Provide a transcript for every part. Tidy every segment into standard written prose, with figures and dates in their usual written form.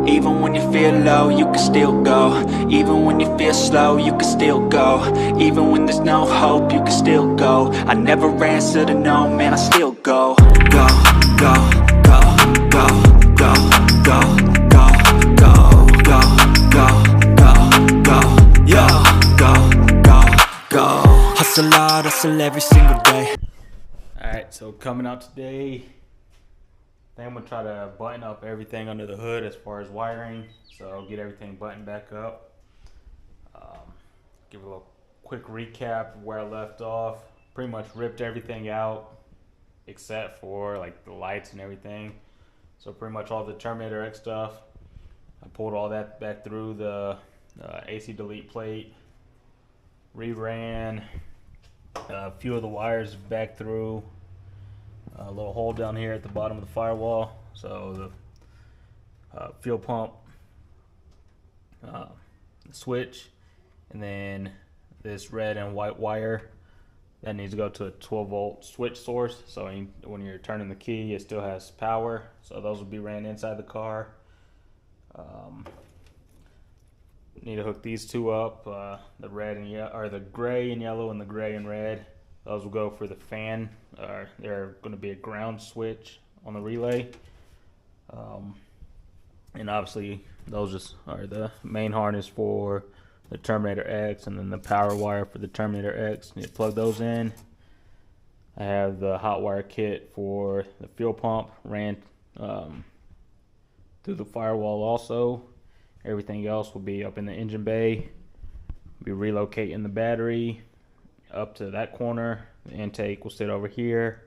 Even when you feel low, you can still go. Even when you feel slow, you can still go. Even when there's no hope, you can still go. I never answer to no, man, I still go. Go, go, go, go, go, go, go, go, go, go, go, go, yeah, go. Hustle hard, hustle every single day. Alright, so coming out today, I think I'm going to try to button up everything under the hood as far as wiring. So get everything buttoned back up. Give a little quick recap of where I left off. Pretty much ripped everything out except for like the lights and everything. So pretty much all the Terminator X stuff. I pulled all that back through the AC delete plate. Reran a few of the wires back through. A little hole down here at the bottom of the firewall. So the fuel pump switch, and then this red and white wire that needs to go to a 12-volt switch source. So when you're turning the key, it still has power. So those will be ran inside the car. Need to hook these two up, the red and yellow, or the gray and yellow and the gray and red. Those will go for the fan. They're going to be a ground switch on the relay. And obviously those just are the main harness for the Terminator X, and then the power wire for the Terminator X. You plug those in. I have the hot wire kit for the fuel pump ran through the firewall also. Everything else will be up in the engine bay. Be relocating the battery up to that corner. The intake will sit over here,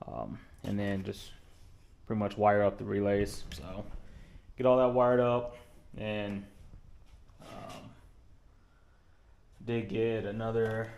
and then just pretty much wire up the relays. So get all that wired up, and did get another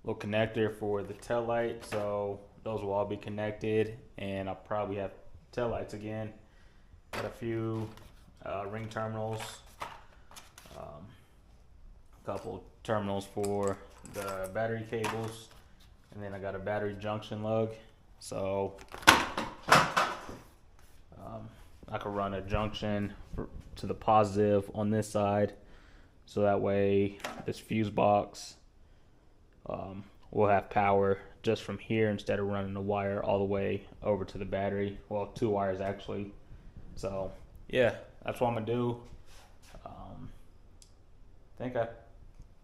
little connector for the tail light, so those will all be connected, and I'll probably have tail lights again. Got a few ring terminals, a couple terminals for the battery cables, and then I got a battery junction lug. So I could run a junction to the positive on this side, so that way this fuse box will have power just from here instead of running the wire all the way over to the battery. Well, two wires actually. So yeah, that's what I'm gonna do. I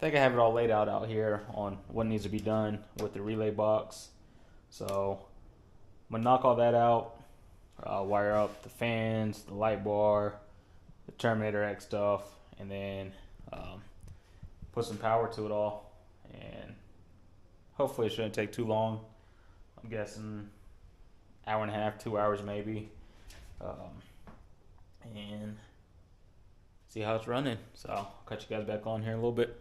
think I have it all laid out here on what needs to be done with the relay box. So I'm gonna knock all that out, wire up the fans, the light bar, the Terminator X stuff, and then put some power to it all. And hopefully it shouldn't take too long. I'm guessing hour and a half, 2 hours maybe. And see how it's running. So I'll cut you guys back on here in a little bit.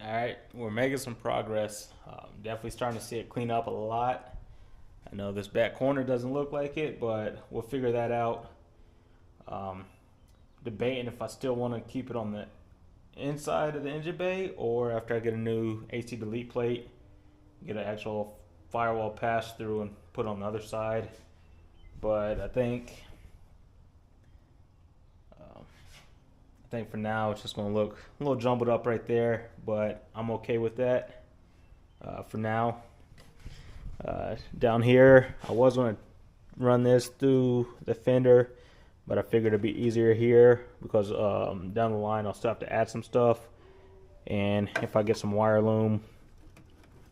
Alright, we're making some progress. Definitely starting to see it clean up a lot. I know this back corner doesn't look like it, but we'll figure that out. Debating if I still want to keep it on the inside of the engine bay, or after I get a new AC delete plate, get an actual firewall pass through and put on the other side. But I think for now it's just going to look a little jumbled up right there, but I'm okay with that for now. Down here, I was going to run this through the fender, but I figured it'd be easier here because down the line I'll still have to add some stuff, and if I get some wire loom,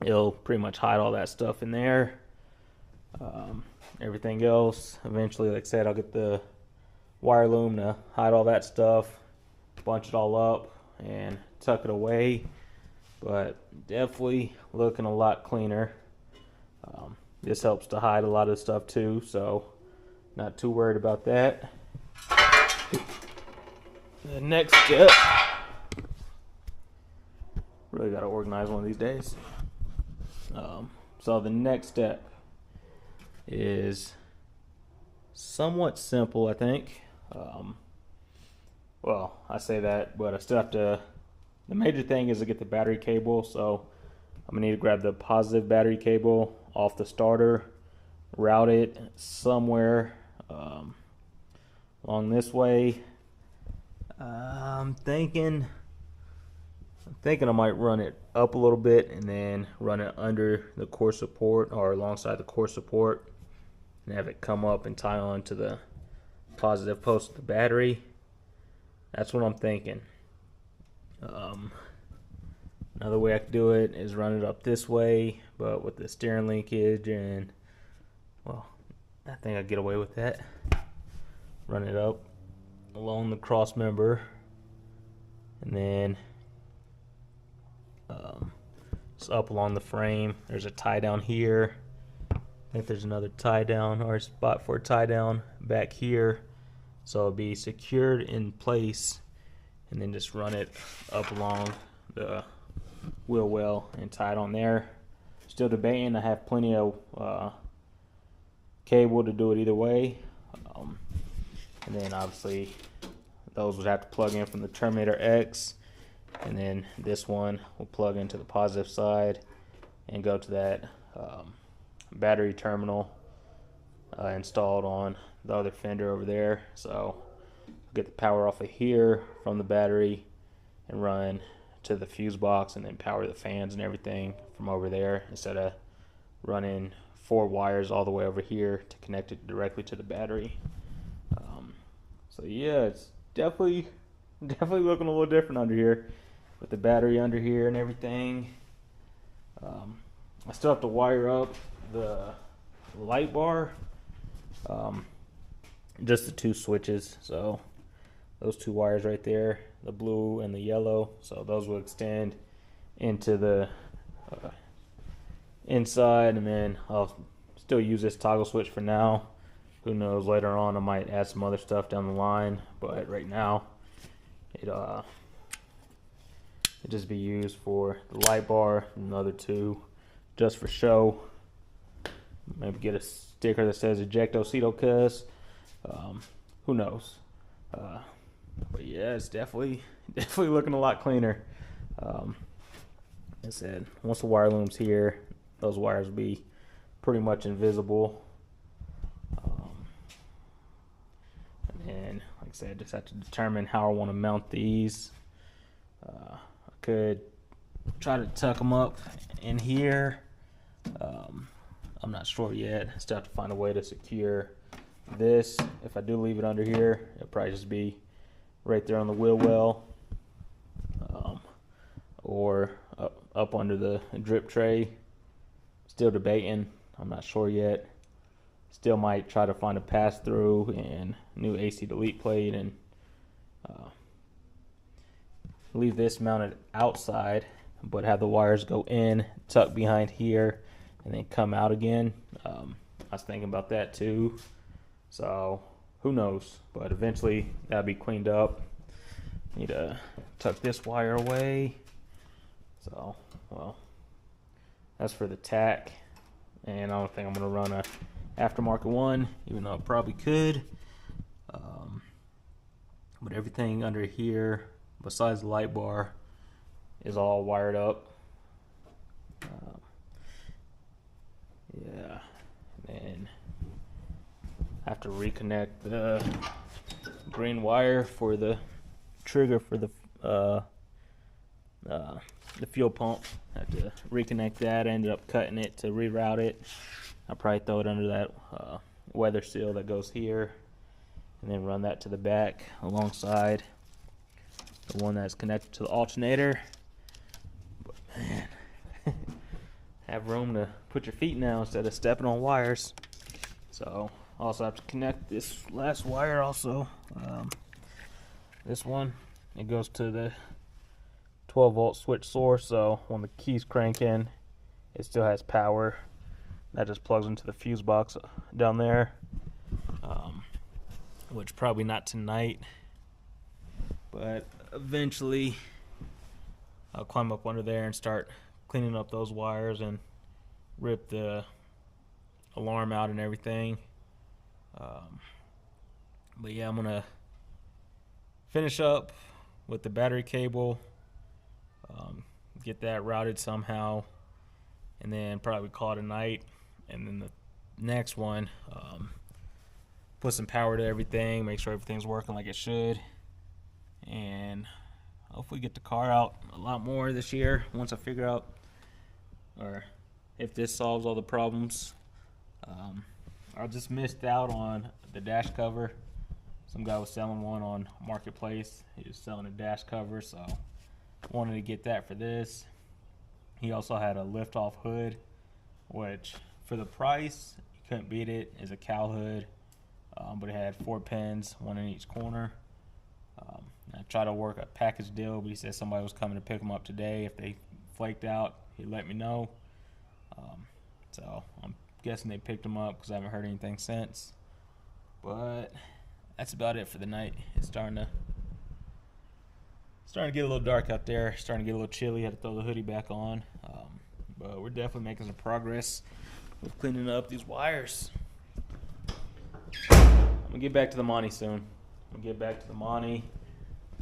it'll pretty much hide all that stuff in there. Everything else, eventually, like I said, I'll get the wire loom to hide all that stuff, bunch it all up and tuck it away. But definitely looking a lot cleaner. This helps to hide a lot of stuff too, so not too worried about that. The next step, really Really got to organize one of these days. So the next step is somewhat simple, I think. Well, I say that, but I still have to. The major thing is to get the battery cable. So I'm gonna need to grab the positive battery cable off the starter, route it somewhere along this way. I'm thinking I might run it up a little bit and then run it under the core support or alongside the core support and have it come up and tie on to the positive post of the battery. That's what I'm thinking. Another way I could do it is run it up this way, but with the steering linkage, and well, I think I get away with that. Run it up along the cross member, and then it's up along the frame. There's a tie down here. I think there's another tie down or a spot for a tie down back here, so it'll be secured in place, and then just run it up along the wheel well and tie it on there. Still debating. I have plenty of cable to do it either way, and then obviously those would have to plug in from the Terminator X, and then this one will plug into the positive side and go to that battery terminal installed on the other fender over there. So get the power off of here from the battery and run to the fuse box, and then power the fans and everything from over there, instead of running 4 wires all the way over here to connect it directly to the battery. So yeah, it's definitely looking a little different under here with the battery under here and everything. I still have to wire up the light bar, just the 2 switches. So those 2 wires right there, the blue and the yellow, so those will extend into the inside, and then I'll still use this toggle switch for now. Who knows, later on I might add some other stuff down the line, but right now it just be used for the light bar and the other 2 just for show. Maybe get a sticker that says ejecto ceto cuss. Who knows? But yeah, it's definitely looking a lot cleaner. Like I said, once the wire loom's here, those wires will be pretty much invisible. And then, like I said, just have to determine how I want to mount these. I could try to tuck them up in here. I'm not sure yet. I still have to find a way to secure this. If I do leave it under here, it'll probably just be right there on the wheel well, or up under the drip tray. Still debating. I'm not sure yet. Still might try to find a pass through and new AC delete plate, and leave this mounted outside, but have the wires go in, tuck behind here, and then come out again. I was thinking about that too. So who knows? But eventually that'll be cleaned up. Need to tuck this wire away. So, well, that's for the tack. And I don't think I'm gonna run a aftermarket one, even though I probably could. But everything under here, besides the light bar, is all wired up. Yeah, and I have to reconnect the green wire for the trigger for the fuel pump. I have to reconnect that. I ended up cutting it to reroute it. I'll probably throw it under that weather seal that goes here, and then run that to the back alongside the one that's connected to the alternator. But man, have room to put your feet now instead of stepping on wires. So also have to connect this last wire also. This one, it goes to the 12 volt switch source, so when the keys crank in, it still has power. That just plugs into the fuse box down there, which probably not tonight, but eventually I'll climb up under there and start cleaning up those wires and rip the alarm out and everything. But yeah, I'm gonna finish up with the battery cable, get that routed somehow, and then probably call it a night. And then the next one, put some power to everything, make sure everything's working like it should, and hopefully get the car out a lot more this year once I figure out, or if this solves all the problems. I just missed out on the dash cover. Some guy was selling one on Marketplace. He was selling a dash cover, so I wanted to get that for this. He also had a lift-off hood, which for the price, you couldn't beat it. It's a cow hood, but it had 4 pins, 1 in each corner. I tried to work a package deal, but he said somebody was coming to pick them up today. If they flaked out, he'd let me know. So I'm guessing they picked them up because I haven't heard anything since. But that's about it for the night. It's starting to get a little dark out there. Starting to get a little chilly. Had to throw the hoodie back on. But we're definitely making some progress with cleaning up these wires. I'm gonna get back to the Monty soon. I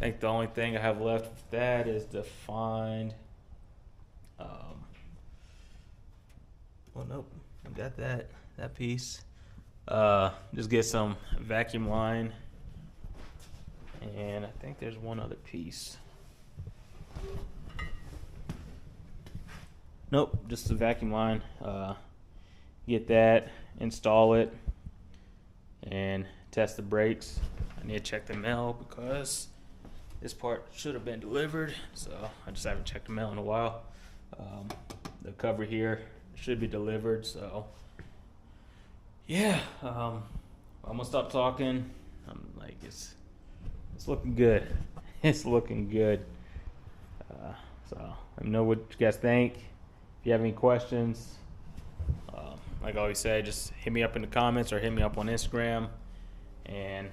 think the only thing I have left with that is to find. Well, nope. I got that piece. Just get some vacuum line, and I think there's one other piece. Nope, just the vacuum line. Get that, install it, and test the brakes. I need to check the mail because this part should have been delivered, so I just haven't checked the mail in a while. The cover here should be delivered, so yeah. I'm gonna stop talking. I'm like, it's looking good. It's looking good. So let me know what you guys think. If you have any questions, like I always say, just hit me up in the comments or hit me up on Instagram, and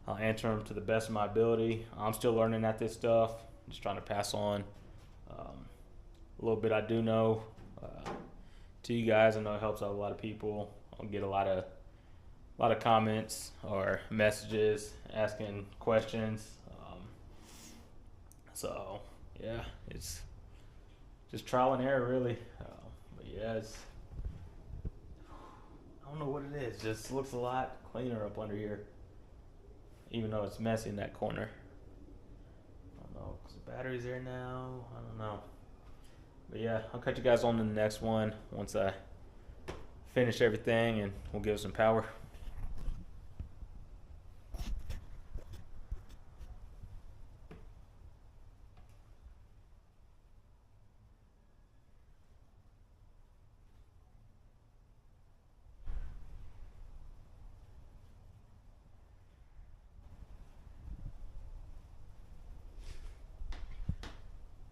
I'll answer them to the best of my ability. I'm still learning at this stuff. Just trying to pass on a little bit I do know to you guys. I know it helps out a lot of people. I'll get a lot of comments or messages asking questions. So yeah, it's just trial and error really. But yeah, I don't know what it is. Just looks a lot cleaner up under here, even though it's messy in that corner. I don't know, because the battery's there now. I don't know. But yeah, I'll catch you guys on the next one once I finish everything, and we'll give it some power.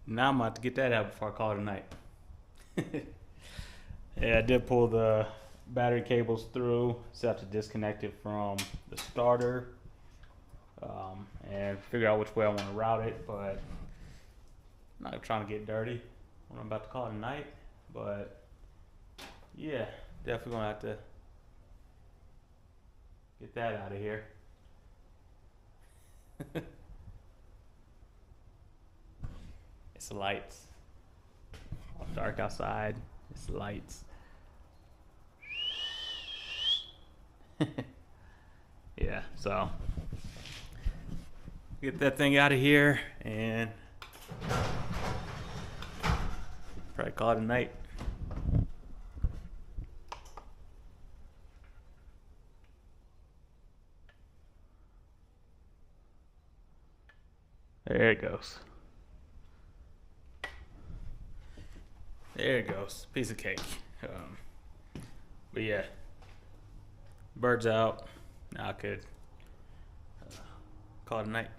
Now I'm about to get that out before I call it a night. Yeah, I did pull the battery cables through. Just have to disconnect it from the starter and figure out which way I want to route it. But I'm not trying to get dirty when I'm about to call it a night. But yeah, definitely gonna have to get that out of here. It's the lights. All dark outside. It's the lights. Yeah, so get that thing out of here and probably call it a night. There it goes. There it goes. Piece of cake. But yeah, bird's out. Now I could call it a night.